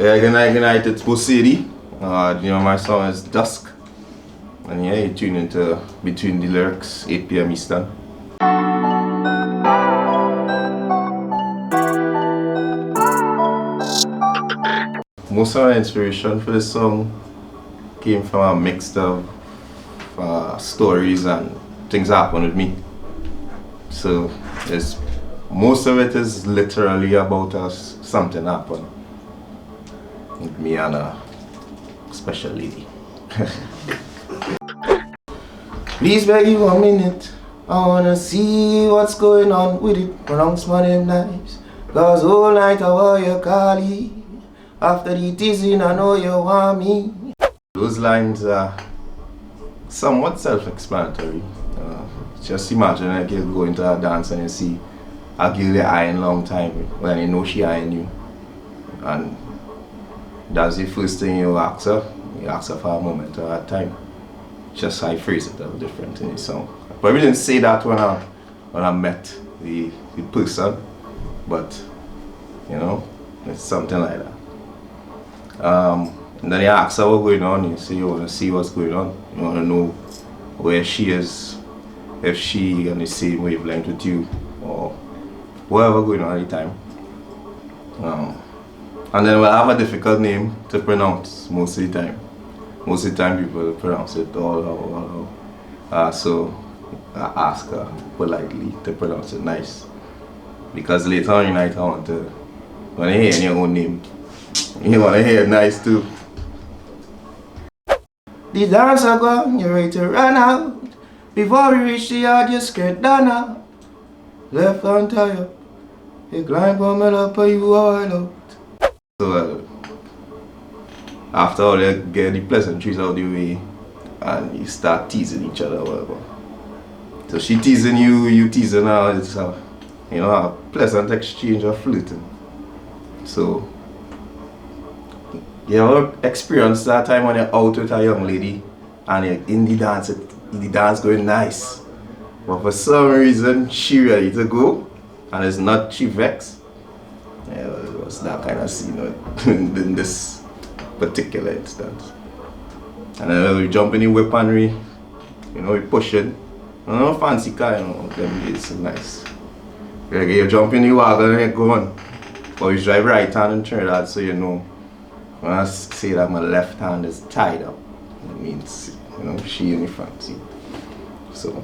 Yeah, good night, it's Bosidi. My song is Dusk. And yeah, you tune into Between the Lyrics, 8 p.m. Eastern. Most of my inspiration for this song came from a mix of stories and things that happened with me. So most of it is literally about something happened with me and a special lady. Please beg you a minute, I wanna see what's going on with it. Pronounce my name nice, cause all night I want your collie. After the teasing I know you want me. Those lines are somewhat self-explanatory. Just imagine like you go into a dance and you see a girl you eyeing long time when you know she eyeing you. And that's the first thing you ask her. You ask her for a moment or a time. Just I phrase it a little different in the song. I probably didn't say that when I met the person, but you know, it's something like that. And then you ask her what's going on, you say you want to see what's going on, you want to know where she is, if she on the same wavelength with you, or whatever going on at the time. And then we'll have a difficult name to pronounce most of the time. Most of the time people pronounce it all. So I ask her politely to pronounce it nice. Because later on in the night I want to, when I hear your own name, you want to hear it nice too. The dance are gone, you're ready to run out. Before we reach the yard, your skirt done out. Left hand tie up, you climb on me up and you all out. So after all, you get the pleasantries out of the way and you start teasing each other or whatever. So she teasing you, you teasing her, it's a pleasant exchange of flirting. So you ever experience that time when you're out with a young lady and you're in the dance going nice, but for some reason she ready to go and it's not she vexed? Yeah, it was that kind of scene in this particular instance. And then we jump in the weaponry, we pushing. No fancy car, them it's nice. You jump in the wagon and you go on. But we drive right hand in Trinidad, so when I say that my left hand is tied up, it means, she in the front seat. So,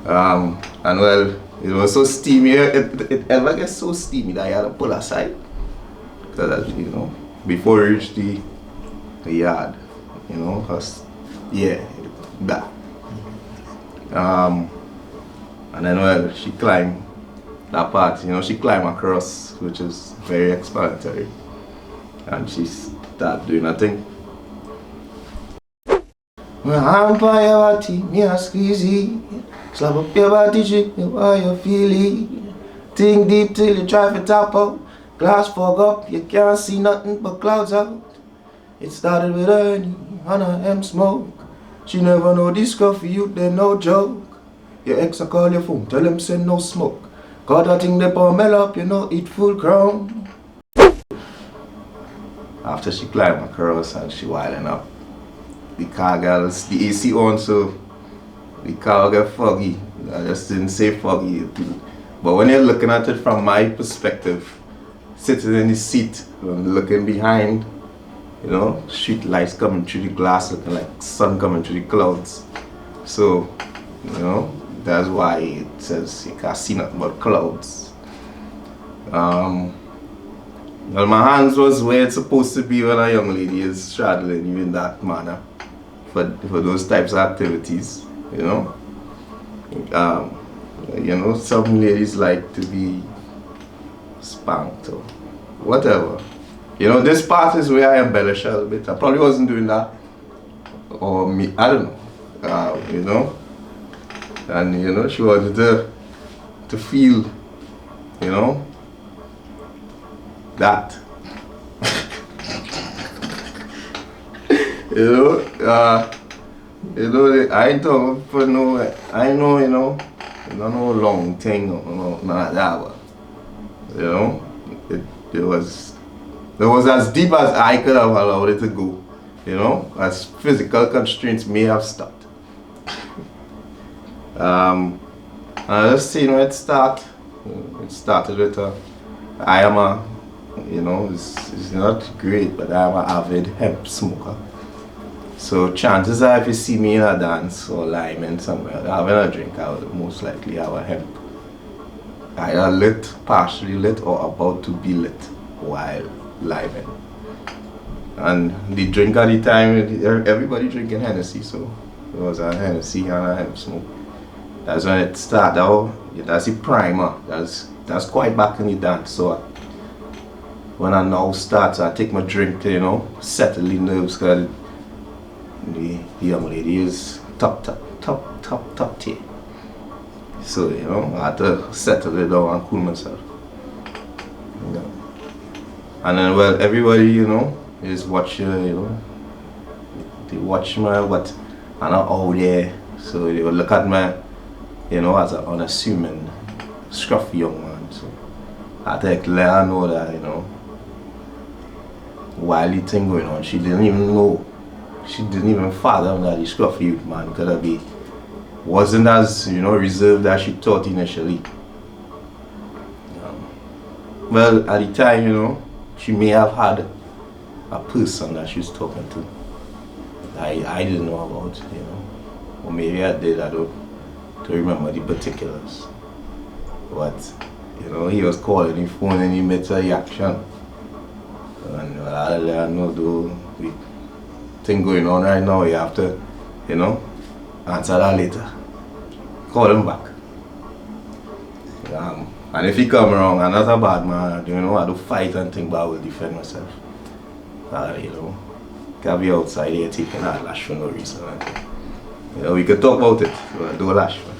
and well, it was so steamy, it ever gets so steamy that I had to pull aside. Because, before we reached the yard, because, yeah, that. And then, well, she climbed that part, she climbed across, which is very explanatory. And she started doing her thing. My hand by your body, me a squeezy. Slap up your body, shake me while you feel it. Think deep till you try to tap out. Glass fog up, you can't see nothing but clouds out. It started with Ernie and a M smoke. She never know this coffee, you they no joke. Your ex a call your phone, tell him send no smoke. Got that thing they melt up, eat full crown. After she climbed across and she wilding up, the car gets the AC on, so the car get foggy. I just didn't say foggy, but when you're looking at it from my perspective, sitting in the seat and looking behind, street lights coming through the glass, looking like sun coming through the clouds. So, that's why it says you can't see nothing but clouds. Well, my hands was where it's supposed to be when a young lady is straddling you in that manner for those types of activities, some ladies like to be spanked or whatever. This part is where I embellish a little bit. I probably wasn't doing that, or me, I don't know, and she wanted to feel, that. I ain't talking for I know, no long thing or no like that, but, it was It was as deep as I could have allowed it to go. You know, as physical constraints may have stopped. I just seen where it started. It started with I am a, you know, it's not great, but I am an avid hemp smoker. So chances are if you see me in a dance or liming somewhere having a drink, I would most likely have a hemp. Either lit, partially lit, or about to be lit while liming. And the drink at the time, everybody drinking Hennessy, so it was a Hennessy and a hemp smoke. That's when it started out. That's the primer. That's quite back in the dance. So when I now start, I take my drink to, you know, settle the nerves, because the young lady is top tier. So, you know, I had to settle it down and cool myself. Yeah. And then, well, everybody, you know, is watching, you know, they watch me, but I'm not out there. So they will look at me, you know, as an unassuming, scruffy young man. So I had to let her know that, you know, while the thing going on, she didn't even know. She didn't even fathom that the scruffy youth man could have been. Wasn't as, you know, reserved as she thought initially. Well, at the time, you know, she may have had a person that she was talking to. I didn't know about, you know. Or maybe I did, I don't remember the particulars. But, you know, he was calling the phone and he made a reaction. And well, I know though, the thing going on right now, you have to, you know, answer that later. Call him back. And if he come wrong, I'm not a bad man, you know, I do fight and think, but I will defend myself. You know, can't be outside here taking that lash for no reason. You know, we could talk about it, but don't lash me.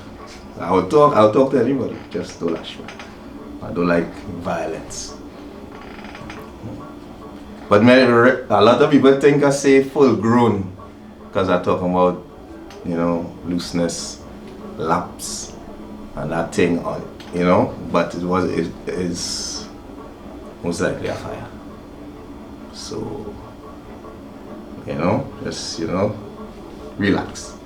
I'll talk to anybody, just don't lash me. I don't like violence. But a lot of people think I say full grown because I talk about, you know, looseness, laps, and that thing on, you know, but it is most likely a fire. So, you know, just, you know, relax.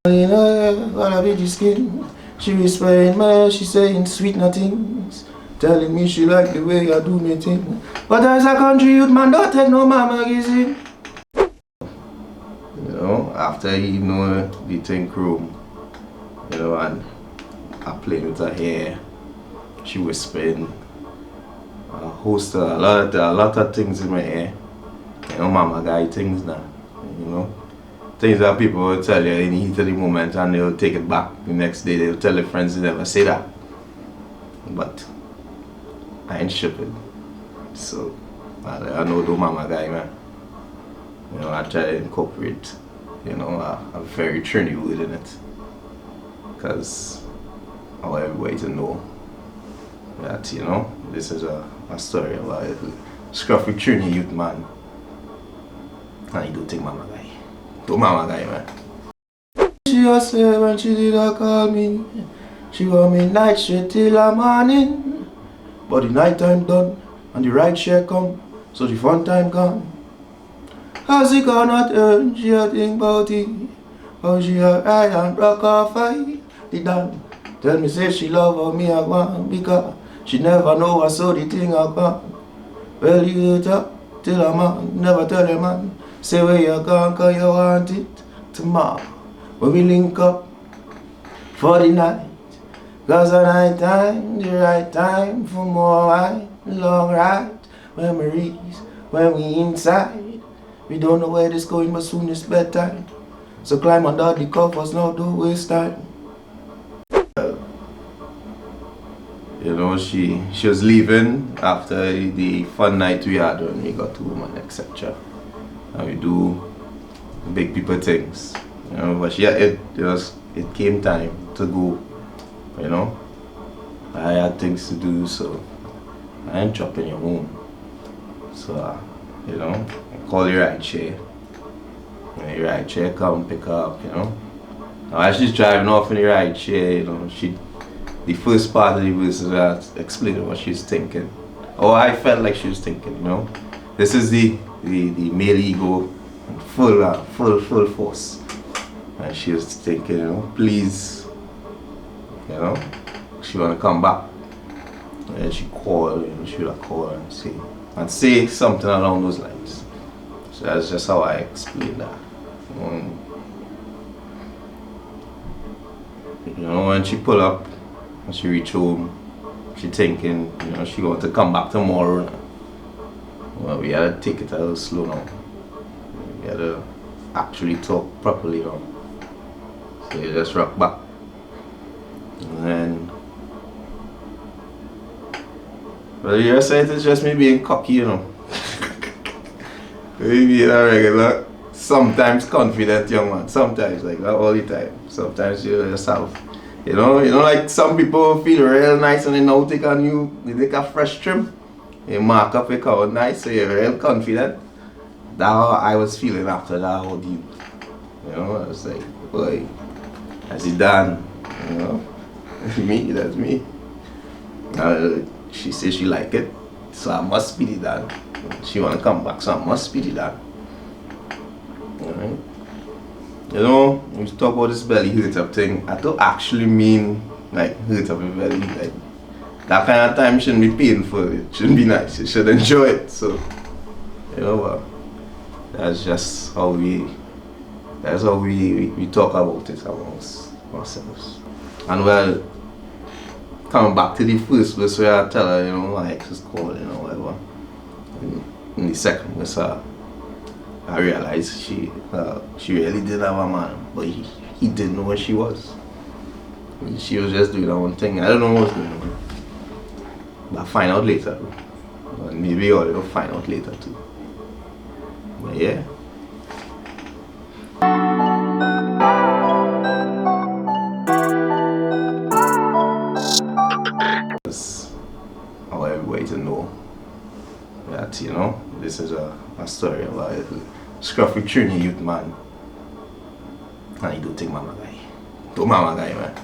You know, all of it skin. She whispering me, she saying sweet nothings. Telling me she like the way I do me thing. But as a country youth man, don't take no mama magazine. You know, after you know the thing room, you know, and I playing with her hair, she whispering a host of a lot of things in my ear. You know, mama guy things now. You know, things that people will tell you in the heat of the moment and they'll take it back the next day. They'll tell their friends they never say that. But I ain't shipping. So I know the mama guy, man. You know, I try to incorporate, you know, a very Trini word in it. Because I want everybody to know that, you know, this is a story about a scruffy Trini youth man. And you do think mama guy. Do mama guy, man. She just said when she did call me, she want me night straight till the morning. But the night time done and the ride share come, so the fun time gone. How she cannot earn, she a think about it. How she a ride and rock her fight. The Dan tell me say she love how me a gwan, because she never know I saw the thing I gone. Well you talk till a man, never tell a man. Say where you gone cause you want it tomorrow. When we link up for the night. Cause the night time, the right time for more wine, long ride, memories when we inside. We don't know where this going, but soon it's bedtime. So climb under the covers now, don't waste time. You know, she was leaving after the fun night we had when we got to woman, etc. And we do big people things. You know, but it came time to go. You know, I had things to do, so I ain't dropping you home. So, you know, I call your ride share. When your ride share come pick her up, you know. Now, as she's driving off in the ride share, you know, the first part of the verse is explaining what she's thinking. or I felt like she was thinking, you know. This is the male ego in full force. And she was thinking, you know, please, you know, she wanna come back. And she called, you know, she would have called and say something along those lines. So that's just how I explain that. You know, when she pull up, when she reach home, she thinking, you know, she going to come back tomorrow. Well, we had to take it a little slow now. We had to actually talk properly now. So you just rock back. And then, well, you said it's just me being cocky, you know. Me being a regular, sometimes confident young man. Sometimes, like not all the time. Sometimes you yourself. You know, like some people feel real nice and they now take a fresh trim. You mark up your car nice, so you're real confident. That's how I was feeling after that whole deal. You know, I was like, boy, has he done? You know, that's me. She says she like it, so I must be the done. She wanna come back, so I must be the done. Alright. You know, when you talk about this belly hurt up thing, I don't actually mean like hurt up your belly. Like that kind of time shouldn't be painful. It shouldn't be nice. You should enjoy it. So, you know, that's just how we talk about it amongst ourselves. And well, coming back to the first verse where I tell her, you know, my ex is calling or whatever. In the second verse, I realized she really did have a man, but he didn't know where she was. She was just doing her own thing. I don't know what was going on. But I'll find out later. And maybe you'll find out later too. But yeah. I want everybody to know that, you know, this is a story about a scruffy Trini youth man. And he don't take mama guy. Don't mama guy, man.